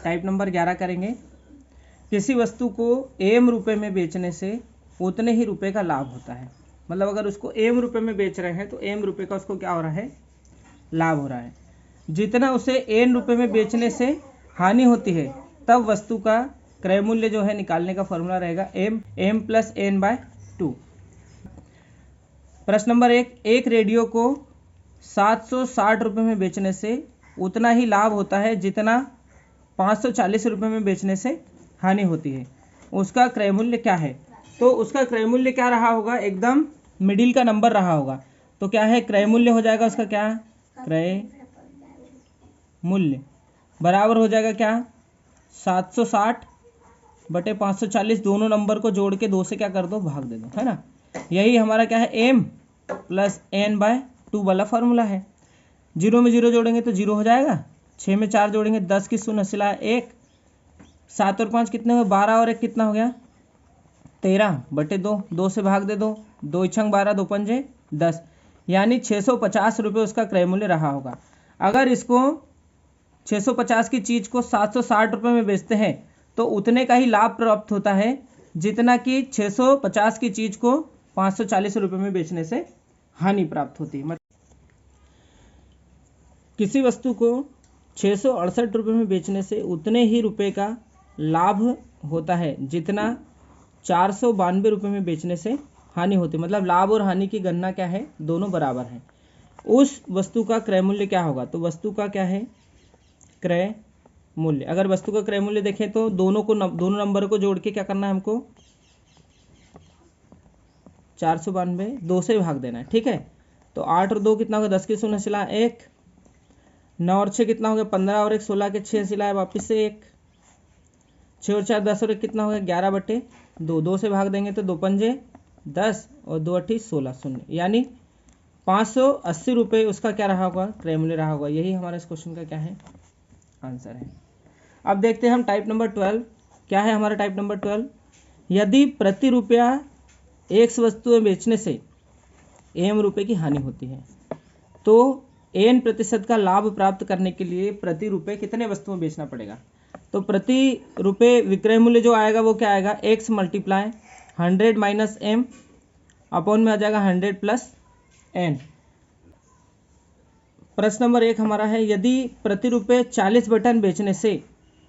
Type number 11 करेंगे। किसी वस्तु को m रुपए में बेचने से उतने ही रुपए का लाभ होता है। मतलब अगर उसको m रुपए में बेच रहे हैं तो m रुपए का उसको क्या हो रहा है, लाभ हो रहा है। जितना उसे n रुपए में बेचने से हानि होती है तब वस्तु का क्रय मूल्य जो है निकालने का फॉर्मूला रहेगा m प्लस n/2। प्रश्न नंबर 1, एक रेडियो को 760 रुपये में बेचने से उतना ही लाभ होता है जितना 540 रुपये में बेचने से हानि होती है। उसका क्रय मूल्य क्या है? तो उसका क्रय मूल्य क्या रहा होगा, एकदम मिडिल का नंबर रहा होगा। तो क्या है, क्रय मूल्य हो जाएगा उसका क्या, क्रय मूल्य बराबर हो जाएगा क्या, 760 बटे 540, दोनों नंबर को जोड़ के 2 से क्या कर दो, भाग दे दो, है ना। यही हमारा क्या है, m प्लस n/2 वाला फॉर्मूला है। 0 में 0 जोड़ेंगे तो 0 हो जाएगा, 6 में 4 जोड़ेंगे 10 की शून्य सिला 1, 7 और 5 कितने हुए, 12 और 1 कितना हो गया, 13 बटे 2, 2 से भाग दे दो, 2 छंग 12, 2 पंजे 10, यानी 650 रुपये उसका क्रय मूल्य रहा होगा। अगर इसको 650 की चीज़ को 760 रुपये में बेचते हैं तो उतने का ही लाभ प्राप्त होता है जितना कि 650 की चीज़ को 540 रुपये में बेचने से हानि प्राप्त होती है। किसी वस्तु को 668 रुपये में बेचने से उतने ही रुपए का लाभ होता है जितना 492 रुपये में बेचने से हानि होती है। मतलब लाभ और हानि की गणना क्या है, दोनों बराबर हैं। उस वस्तु का क्रय मूल्य क्या होगा, तो वस्तु का क्या है, क्रय मूल्य। अगर वस्तु का क्रय मूल्य देखें तो दोनों नंबर को जोड़ के क्या करना है हमको, 492, 2 से भाग देना है, ठीक है। तो 8 और 2 कितना होगा, 10 की शून्य सिला 1, 9 और 6 कितना हो गया, 15 और 1 16 के 6 सिलाए वापिस से 1, 6 और 4 10 और 1 कितना हो गया, 11 बटे 2, 2 से भाग देंगे तो 2 पंजे 10 और 2 अट्ठी 16 शून्य, यानी 580 रुपये उसका क्या रहा होगा, क्रय मूल्य रहा होगा। यही हमारा इस क्वेश्चन का क्या है, आंसर है। अब देखते हैं हम टाइप नंबर 12, क्या है हमारा टाइप नंबर 12। यदि प्रति रुपया एक वस्तु में बेचने से m रुपये की हानि होती है तो n% का लाभ प्राप्त करने के लिए प्रति रुपये कितने वस्तुएं बेचना पड़ेगा। तो प्रति रुपये विक्रय मूल्य जो आएगा वो क्या आएगा, x multiply 100 minus m upon में आ जाएगा 100 प्लस n। प्रश्न नंबर 1 हमारा है, यदि प्रति रुपये 40 बटन बेचने से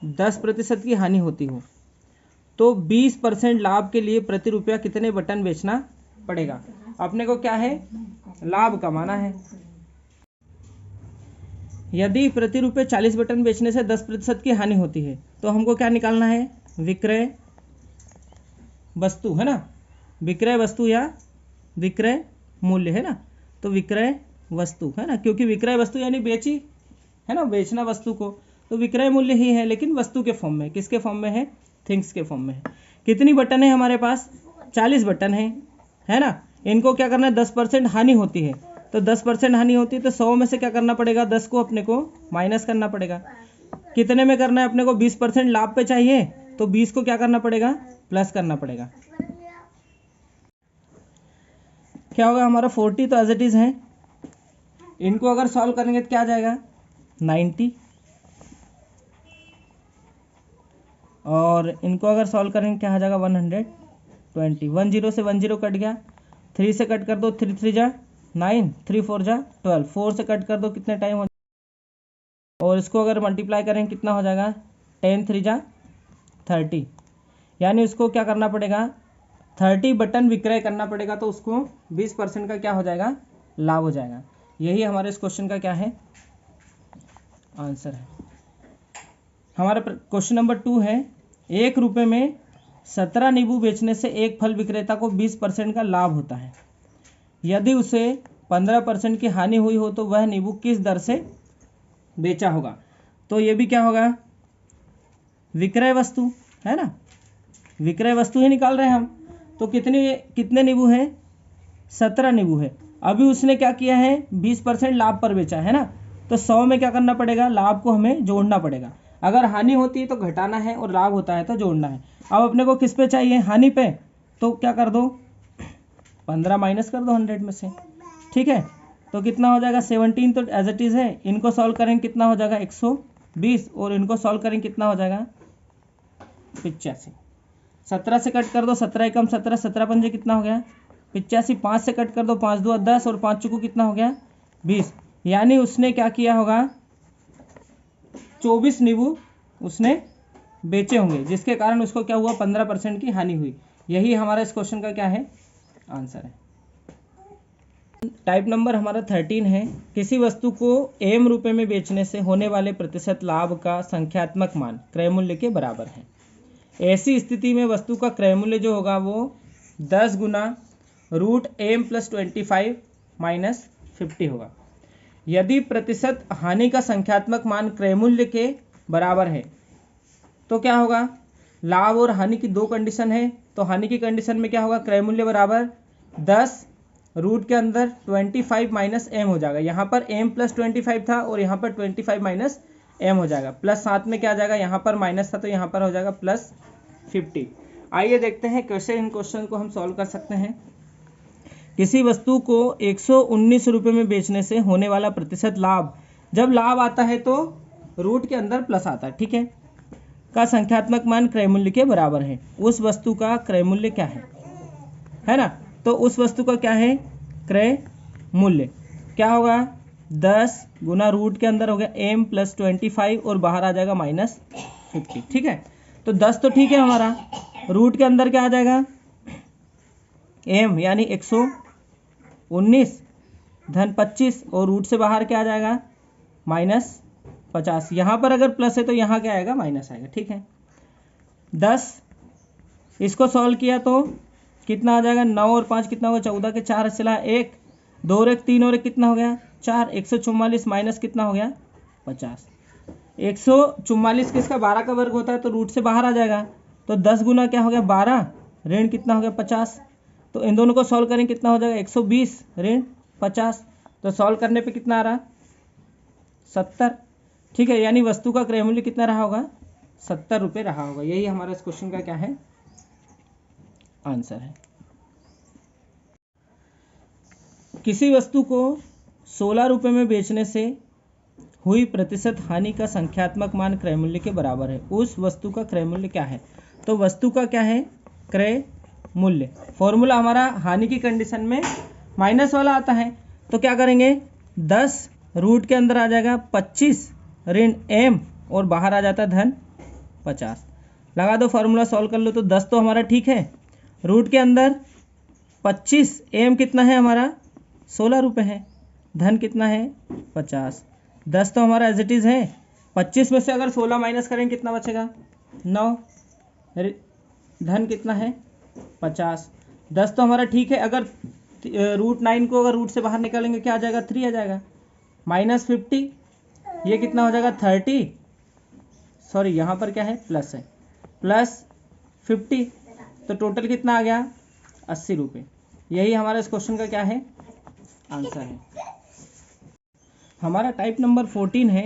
10% की हानि होती हो तो 20% लाभ के लिए प्रति रुपया कितने बटन बेचना पड़ेगा। अपने को क्या है, लाभ कमाना है। यदि प्रति रुपये 40 बटन बेचने से 10% की हानि होती है तो हमको क्या निकालना है, विक्रय वस्तु, है ना, विक्रय वस्तु या विक्रय मूल्य, है ना। तो विक्रय वस्तु, है ना, क्योंकि विक्रय वस्तु यानी बेची, है ना, बेचना वस्तु को, तो विक्रय मूल्य ही है लेकिन वस्तु के फॉर्म में, किसके फॉर्म में है, थिंग्स के फॉर्म में है। कितनी बटन है हमारे पास, 40 बटन है ना। इनको क्या करना है, 10% हानि होती है, तो 10% हानि होती है तो 100 में से क्या करना पड़ेगा, 10 को अपने को माइनस करना पड़ेगा। कितने में करना है अपने को, 20% लाभ पे चाहिए तो 20 को क्या करना पड़ेगा, प्लस करना पड़ेगा। क्या होगा हमारा 40 तो एज इट इज है, इनको अगर सॉल्व करेंगे तो क्या आ जाएगा 90, और इनको अगर सॉल्व करेंगे क्या आ जाएगा 120। 10 से 10 कट गया, 3 से कट कर दो, 3 3 जा 9, 3 4 जा 12, 4 से कट कर दो, कितने टाइम हो, और इसको अगर मल्टीप्लाई करें कितना हो जाएगा 10 3 जा 30, यानी उसको क्या करना पड़ेगा, 30 बटन विक्रय करना पड़ेगा तो उसको 20% का क्या हो जाएगा, लाभ हो जाएगा। यही हमारे इस क्वेश्चन का क्या है, आंसर है। हमारा क्वेश्चन नंबर 2 है, 1 रुपये में 17 नींबू बेचने से एक फल विक्रेता को 20% का लाभ होता है। यदि उसे 15% की हानि हुई हो तो वह नींबू किस दर से बेचा होगा। तो ये भी क्या होगा, विक्रय वस्तु, है ना, विक्रय वस्तु ही निकाल रहे हैं हम। तो कितने नींबू हैं, 17 नींबू है। अभी उसने क्या किया है, 20% लाभ पर बेचा, है ना, तो 100 में क्या करना पड़ेगा, लाभ को हमें जोड़ना पड़ेगा। अगर हानि होती है तो घटाना है और लाभ होता है तो जोड़ना है। अब अपने को किस पे चाहिए, हानि पे, तो क्या कर दो 15 माइनस कर दो 100 में से, ठीक है। तो कितना हो जाएगा 17, तो एज इट इज़ है, इनको सॉल्व करेंगे कितना हो जाएगा 20 और इनको सॉल्व करेंगे कितना हो जाएगा 85। 17 से कट कर दो, 17 एकम 17, 17 पंजे कितना हो गया 85। 5 से कट कर दो, 5 2 10 और 5 चुकू कितना हो गया 20। यानी उसने क्या किया होगा 24 नींबू उसने बेचे होंगे, जिसके कारण उसको क्या हुआ 15% की हानि हुई। यही हमारा इस क्वेश्चन का क्या है आंसर है। टाइप नंबर हमारा 13 है। किसी वस्तु को एम रुपए में बेचने से होने वाले प्रतिशत लाभ का संख्यात्मक मान क्रय मूल्य के बराबर है। ऐसी स्थिति में वस्तु का क्रय मूल्य जो होगा वो 10 गुना √m + 25 माइनस 50 होगा। यदि प्रतिशत हानि का संख्यात्मक मान क्रय मूल्य के बराबर है तो क्या होगा, लाभ और हानि की दो कंडीशन है। तो हानि की कंडीशन में क्या होगा, क्रय मूल्य बराबर 10 रूट के अंदर 25 माइनस एम हो जाएगा। यहाँ पर m + 25 था और यहाँ पर 25 माइनस एम हो जाएगा, प्लस साथ में क्या आ जाएगा, यहाँ पर माइनस था तो यहाँ पर हो जाएगा +50। आइए देखते हैं कैसे इन क्वेश्चन को हम सॉल्व कर सकते हैं। किसी वस्तु को 119 रुपये में बेचने से होने वाला प्रतिशत लाभ, जब लाभ आता है तो रूट के अंदर प्लस आता है, ठीक है, का संख्यात्मक मान क्रय मूल्य के बराबर है। उस वस्तु का क्रय मूल्य क्या है ना, तो उस वस्तु का क्या है क्रय मूल्य क्या होगा 10 गुना रूट के अंदर हो गया m + 25 और बाहर आ जाएगा -50, ठीक है। तो 10 तो ठीक है हमारा, रूट के अंदर क्या आ जाएगा m यानी 119 धन 25 और रूट से बाहर क्या आ जाएगा -50। यहाँ पर अगर प्लस है तो यहाँ क्या आएगा माइनस आएगा, ठीक है। 10 इसको सॉल्व किया तो कितना आ जाएगा, 9 और 5 कितना होगा 14 के 4 चला 1, 2 और 1 3 और 1 कितना हो गया 4, 144 माइनस कितना हो गया 50। 144 किसका 12 का वर्ग होता है तो रूट से बाहर आ जाएगा, तो 10 गुना क्या हो गया 12 ऋण कितना हो गया 50। तो इन दोनों को सॉल्व करें कितना हो जाएगा 120 ऋण 50, तो सॉल्व करने पे कितना आ रहा 70, ठीक है। यानी वस्तु का क्रय मूल्य कितना रहा होगा 70 रुपये रहा होगा। यही हमारा इस क्वेश्चन का क्या है आंसर है। किसी वस्तु को 16 रुपये में बेचने से हुई प्रतिशत हानि का संख्यात्मक मान क्रय मूल्य के बराबर है। उस वस्तु का क्रय मूल्य क्या है, तो वस्तु का क्या है क्रय मूल्य। फॉर्मूला हमारा हानि की कंडीशन में माइनस वाला आता है, तो क्या करेंगे 10 रूट के अंदर आ जाएगा 25 ऋण m और बाहर आ जाता है धन 50। लगा दो फार्मूला सॉल्व कर लो, तो 10 तो हमारा ठीक है, रूट के अंदर 25 m कितना है हमारा 16 रुपये है, धन कितना है 50। 10 तो हमारा एज इट इज़ है, 25 में से अगर 16 माइनस करेंगे कितना बचेगा 9, धन कितना है 50। 10 तो हमारा ठीक है, अगर √9 को अगर रूट से बाहर निकालेंगे क्या आ जाएगा 3 आ जाएगा, -50 ये कितना हो जाएगा 30, सॉरी यहाँ पर क्या है प्लस है, +50 तो टोटल कितना आ गया 80 रुपये। यही हमारा इस क्वेश्चन का क्या है आंसर है। हमारा टाइप नंबर 14 है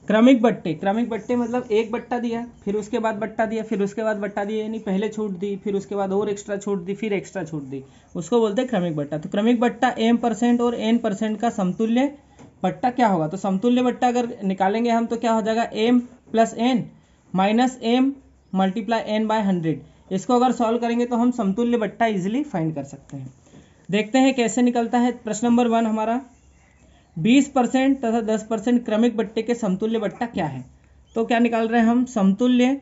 क्रमिक बट्टे। क्रमिक बट्टे मतलब एक बट्टा दिया फिर उसके बाद बट्टा दिया फिर उसके बाद बट्टा दिया, यानी पहले छूट दी फिर उसके बाद और एक्स्ट्रा छूट दी फिर एक्स्ट्रा छूट दी, उसको बोलते हैं क्रमिक बट्टा। तो क्रमिक बट्टा m% और n% का समतुल्य बट्टा क्या होगा, तो समतुल्य बट्टा अगर निकालेंगे हम तो क्या हो जाएगा m + n minus m × n/100। इसको अगर सॉल्व करेंगे तो हम समतुल्य बट्टा इजीली फाइंड कर सकते हैं। देखते हैं कैसे निकलता है। प्रश्न नंबर 1 हमारा 20% तथा 10% क्रमिक बट्टे के समतुल्य बट्टा क्या है, तो क्या निकाल रहे हैं हम समतुल्य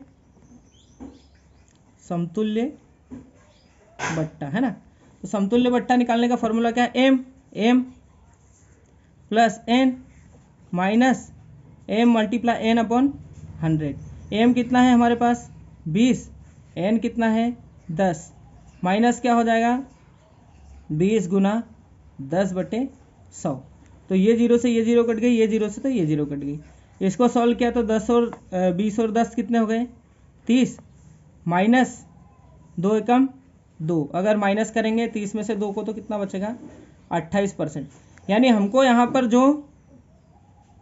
बट्टा है ना। तो समतुल्य बट्टा निकालने का फॉर्मूला क्या है m + n minus m × n/100। m कितना है हमारे पास 20, n कितना है 10, माइनस क्या हो जाएगा 20 गुना 10/100। तो ये 0 से ये 0 कट गई, ये 0 से तो ये 0 कट गई। इसको सॉल्व किया तो 10 और 20 और 10 कितने हो गए 30, माइनस 2 एकम 2, अगर माइनस करेंगे 30 में से 2 को तो कितना बचेगा 28%। यानी हमको यहाँ पर जो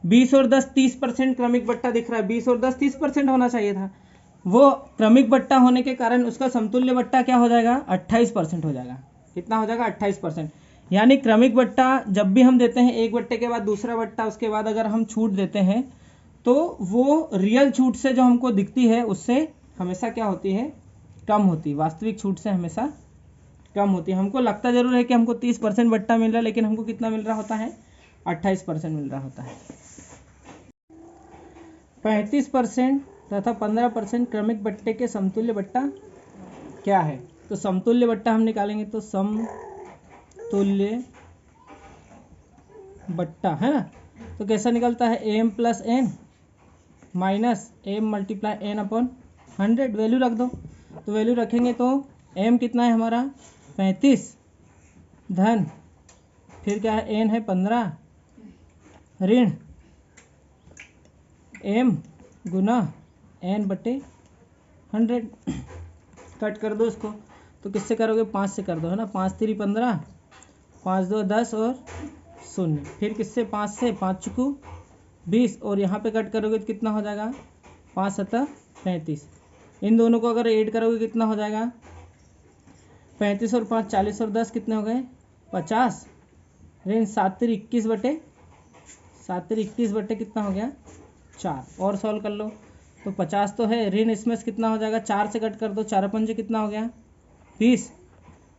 20 और 10 30% क्रमिक बट्टा दिख रहा है, 20 और 10 30% होना चाहिए था, वो क्रमिक बट्टा होने के कारण उसका समतुल्य बट्टा क्या हो जाएगा 28% हो जाएगा। कितना हो जाएगा 28%। यानी क्रमिक बट्टा जब भी हम देते हैं एक बट्टे के बाद दूसरा बट्टा, उसके बाद अगर हम छूट देते हैं तो वो रियल छूट से जो हमको दिखती है उससे हमेशा क्या होती है, कम होती है, वास्तविक छूट से हमेशा कम होती है। हमको लगता जरूर है कि हमको 30% बट्टा मिल रहा है, लेकिन हमको कितना मिल रहा होता है, 28% मिल रहा होता है। 35% तथा 15% क्रमिक बट्टे के समतुल्य बट्टा क्या है? तो समतुल्य बट्टा हम निकालेंगे तो समतुल्य बट्टा है ना, तो कैसा निकलता है, M plus N minus M multiply N upon 100। Value रख दो, तो वैल्यू रखेंगे तो एम कितना है हमारा 35 धन फिर क्या है एन है 15 ऋण एम गुना एन बटे 100। कट कर दो इसको, तो किससे करोगे, 5 से कर दो है ना, 5 3 15 5 2 10 और 0, फिर किससे 5 से, 5 चुकू 20 और यहाँ पे कट करोगे तो कितना हो जाएगा 5 7 35। इन दोनों को अगर ऐड करोगे कितना हो जाएगा 35 और 5 40 और 10 कितने हो गए 50 ऋण 7 3 21 बटे 7 3 21 बटे कितना हो गया 4। और सॉल्व कर लो तो 50 तो है, ऋण इसमें से कितना हो जाएगा 4 से कट कर दो, 4 पंजे कितना हो गया 20,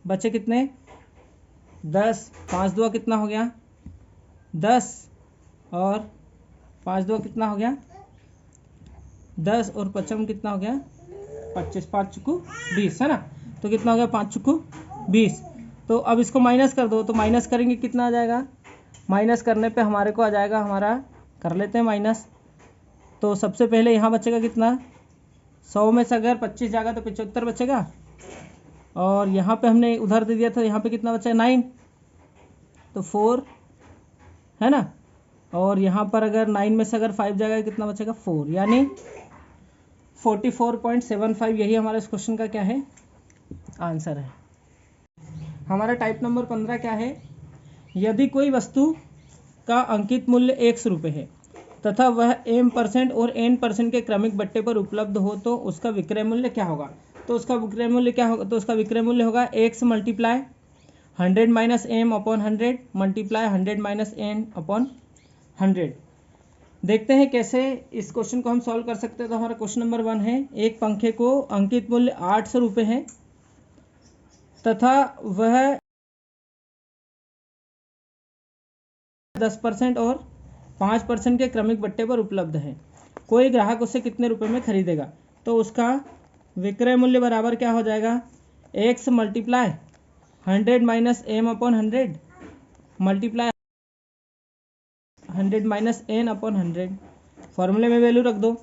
बचे कितने 10, 5 2 कितना हो गया 10 और 5 2 कितना हो गया 10 और 55 कितना हो गया 25, 5 चुकू 20 है ना, तो कितना हो गया 5 चुकू 20। तो अब इसको माइनस कर दो, तो माइनस करेंगे कितना आ जाएगा, माइनस करने पे हमारे को आ जाएगा, हमारा कर लेते हैं माइनस। तो सबसे पहले यहाँ बचेगा कितना 100 में से अगर 25 जाएगा तो 75 बचेगा, और यहाँ पे हमने उधर दे दिया था, यहाँ पे कितना बचा 9 तो 4 है ना, और यहाँ पर अगर 9 में से अगर 5 जाएगा कितना बचेगा 4, यानी 44.75। यही हमारे इस क्वेश्चन का क्या है आंसर है। हमारा टाइप नंबर 15 क्या है, यदि कोई वस्तु का अंकित मूल्य 100 रुपये है तथा वह m% और n% के क्रमिक बट्टे पर उपलब्ध हो तो उसका विक्रय मूल्य क्या होगा। तो उसका विक्रय मूल्य क्या होगा, तो उसका विक्रय मूल्य होगा x multiply 100 minus M upon 100 multiply 100 minus N upon 100। देखते हैं कैसे इस क्वेश्चन को हम सॉल्व कर सकते हैं। तो हमारा क्वेश्चन नंबर 1 है, एक पंखे को अंकित मूल्य 800 रुपये है तथा वह 10% और 5% के क्रमिक बट्टे पर उपलब्ध है। कोई ग्राहक उसे कितने रुपए में खरीदेगा। तो उसका विक्रय मूल्य बराबर क्या हो जाएगा, x multiply 100 minus M upon 100 multiply 100 minus N upon 100। फॉर्मूले में वैल्यू रख दो,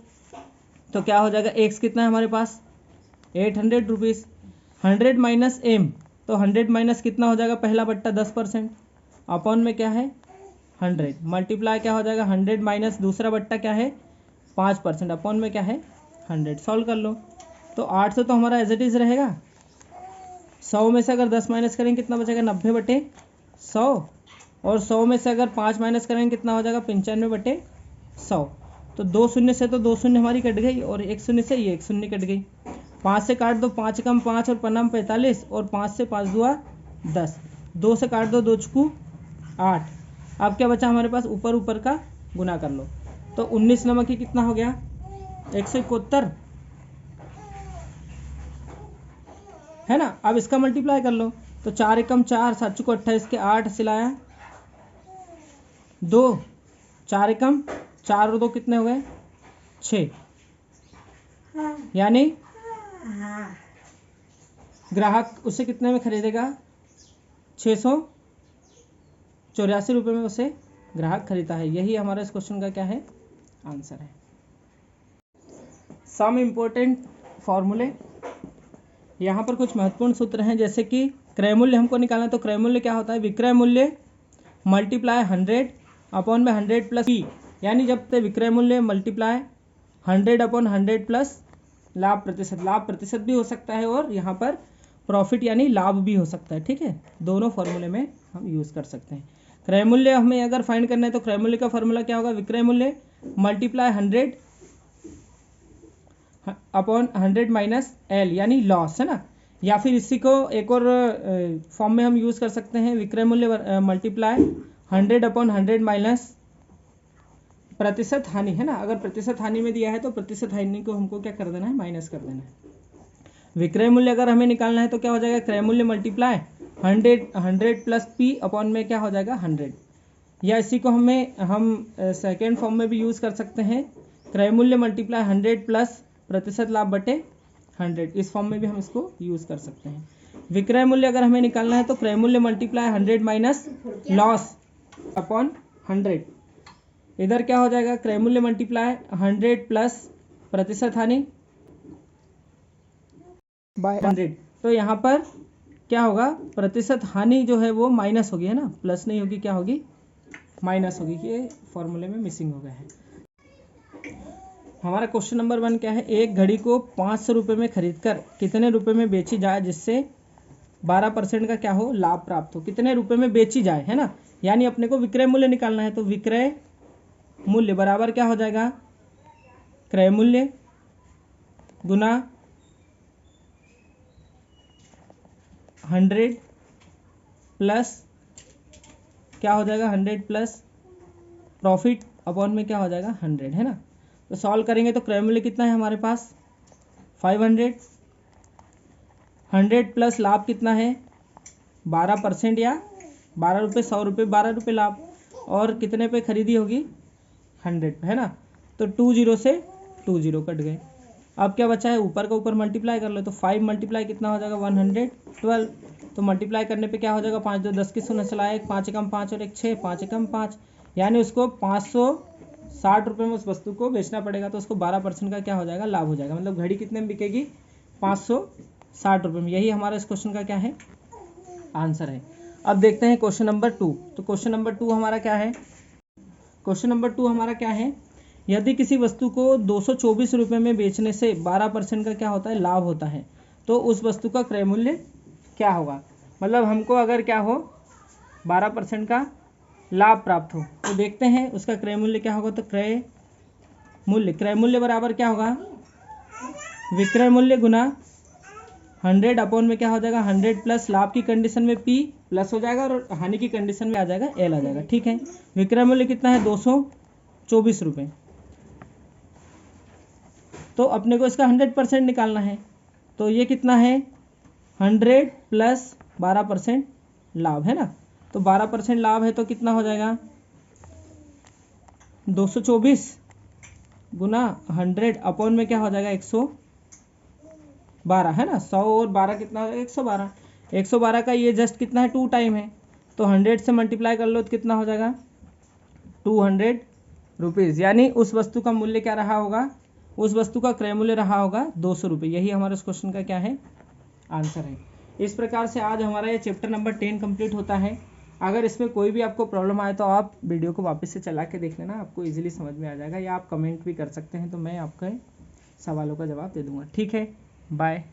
तो क्या हो जाएगा, x कितना है हमारे पास 800 रुपीज़, 100 माइनस एम तो 100 माइनस कितना हो जाएगा, पहला बट्टा 10% अपॉन में क्या है 100 मल्टीप्लाई क्या हो जाएगा 100 माइनस दूसरा बट्टा क्या है 5% अपॉन में क्या है 100। सॉल्व कर लो, तो 800 तो हमारा एज इट इज़ रहेगा, 100 में से अगर 10 माइनस करेंगे कितना बचेगा 90 बटे 100, और 100 में से अगर 5 माइनस करेंगे कितना हो जाएगा 95 बटे 100। तो 2 शून्य से तो 2 शून्य हमारी कट गई, और 1 शून्य से ये 1 शून्य कट गई। 5 से काट दो, 5 कम 5 और 5 45, और 5 से 5 दुआ 10, 2 से काट दो 2 चुकू 8। अब क्या बचा हमारे पास, ऊपर ऊपर का गुना कर लो, तो 19 नमक ही कितना हो गया 171 है ना। अब इसका मल्टीप्लाई कर लो, तो 4 एकम 4 7 चुको 28 के 8 सिलाया 2, 4 एकम 4 और 2 कितने हो गए 6, यानी ग्राहक उसे कितने में खरीदेगा 684 रुपये में उसे ग्राहक खरीदता है। यही हमारा इस क्वेश्चन का क्या है आंसर है। सम इम्पोर्टेंट फॉर्मूले, यहाँ पर कुछ महत्वपूर्ण सूत्र हैं, जैसे कि क्रय मूल्य हमको निकालना है, तो क्रय मूल्य क्या होता है, विक्रय मूल्य मल्टीप्लाई 100 अपॉन में 100 प्लस पी, यानी जब तक विक्रय मूल्य मल्टीप्लाई 100 अपॉन 100 प्लस लाभ प्रतिशत भी हो सकता है, और यहाँ पर प्रॉफिट यानी लाभ भी हो सकता है। ठीक है, दोनों फॉर्मूले में हम यूज़ कर सकते हैं। क्रय मूल्य हमें अगर फाइंड करना है तो क्रय मूल्य का फॉर्मूला क्या होगा, विक्रय मूल्य मल्टीप्लाई 100 अपॉन 100 माइनस एल यानी लॉस, है ना। या फिर इसी को एक और फॉर्म में हम यूज़ कर सकते हैं, विक्रय मूल्य मल्टीप्लाई 100 अपॉन 100 माइनस प्रतिशत हानि है ना, अगर प्रतिशत हानि में दिया है तो प्रतिशत हानि को हमको क्या कर देना है, माइनस कर देना है। विक्रय मूल्य अगर हमें निकालना है तो क्या हो जाएगा, क्रय मूल्य मल्टीप्लाई 100 प्लस पी अपॉन में क्या हो जाएगा 100, या इसी को हम सेकेंड फॉर्म में भी यूज़ कर सकते हैं, क्रय मूल्य मल्टीप्लाई 100 प्लस प्रतिशत लाभ बटे 100, इस फॉर्म में भी हम इसको यूज़ कर सकते हैं। विक्रय मूल्य अगर हमें निकालना है तो क्रय मूल्य मल्टीप्लाई 100 माइनस लॉस अपॉन 100, इधर क्या हो जाएगा, क्रय मूल्य मल्टीप्लाई 100 प्लस प्रतिशत हानि बाय 100, तो यहाँ पर क्या होगा, प्रतिशत हानि जो है वो माइनस होगी है ना, प्लस नहीं होगी, क्या होगी, माइनस होगी। ये फॉर्मूले में मिसिंग हो गया है। हमारा क्वेश्चन नंबर 1 क्या है, एक घड़ी को 500 रुपये में खरीदकर कितने रुपए में बेची जाए जिससे 12% का क्या हो, लाभ प्राप्त हो। कितने रुपए में बेची जाए है ना, यानी अपने को विक्रय मूल्य निकालना है, तो विक्रय मूल्य बराबर क्या हो जाएगा, क्रय मूल्य गुना 100 प्लस क्या हो जाएगा, 100 प्लस प्रॉफिट अपॉन में क्या हो जाएगा 100 है ना। तो सॉल्व करेंगे तो क्रय मूल्य कितना है हमारे पास 500, 100 प्लस लाभ कितना है 12% या 12 रुपये, 100 रुपये 12 रुपये लाभ, और कितने पे खरीदी होगी 100 पे है ना। तो 20 से 20 कट गए। अब क्या बचा है, ऊपर का ऊपर मल्टीप्लाई कर लो, तो 5 मल्टीप्लाई कितना हो जाएगा 112, तो मल्टीप्लाई करने पे क्या हो जाएगा, 5 2 10 की शून्य चला, एक 5 एकम 5 और एक 6, 5 एकम 5, यानी उसको 560 रुपये में उस वस्तु को बेचना पड़ेगा, तो उसको 12% का क्या हो जाएगा, लाभ हो जाएगा। मतलब घड़ी कितने में बिकेगी 560 रुपये में। यही हमारा इस क्वेश्चन का क्या है, आंसर है। अब देखते हैं क्वेश्चन नंबर 2। तो क्वेश्चन नंबर 2 हमारा क्या है, क्वेश्चन नंबर 2 हमारा क्या है, यदि किसी वस्तु को 224 रुपये में बेचने से 12% का क्या होता है, लाभ होता है, तो उस वस्तु का क्रय मूल्य क्या होगा। मतलब हमको अगर क्या हो 12% का लाभ प्राप्त हो, तो देखते हैं उसका क्रय मूल्य क्या होगा। तो क्रय मूल्य बराबर क्या होगा, विक्रय मूल्य गुना 100 अपॉन में क्या हो जाएगा 100 प्लस लाभ की कंडीशन में P प्लस हो जाएगा और हानि की कंडीशन में आ जाएगा L आ जाएगा। ठीक है, विक्रय मूल्य कितना है 224 रुपये, तो अपने को इसका 100% निकालना है, तो ये कितना है 100 प्लस 12% लाभ है ना। तो 12% लाभ है तो कितना हो जाएगा 224 गुना 100 अपॉन में क्या हो जाएगा 112 है ना। 100 और 12 कितना हो जाएगा 112, 112 का ये जस्ट कितना है 2 टाइम है, तो 100 से मल्टीप्लाई कर लो तो कितना हो जाएगा 200 रुपीज़, यानी उस वस्तु का मूल्य क्या रहा होगा, उस वस्तु का क्रय मूल्य रहा होगा 200 रुपये। यही हमारे इस क्वेश्चन का क्या है, आंसर है। इस प्रकार से आज हमारा ये चैप्टर नंबर 10 कंप्लीट होता है। अगर इसमें कोई भी आपको प्रॉब्लम आए तो आप वीडियो को वापस से चला के देख लेना, आपको इजीली समझ में आ जाएगा, या आप कमेंट भी कर सकते हैं, तो मैं आपके सवालों का जवाब दे दूंगा। ठीक है, बाय।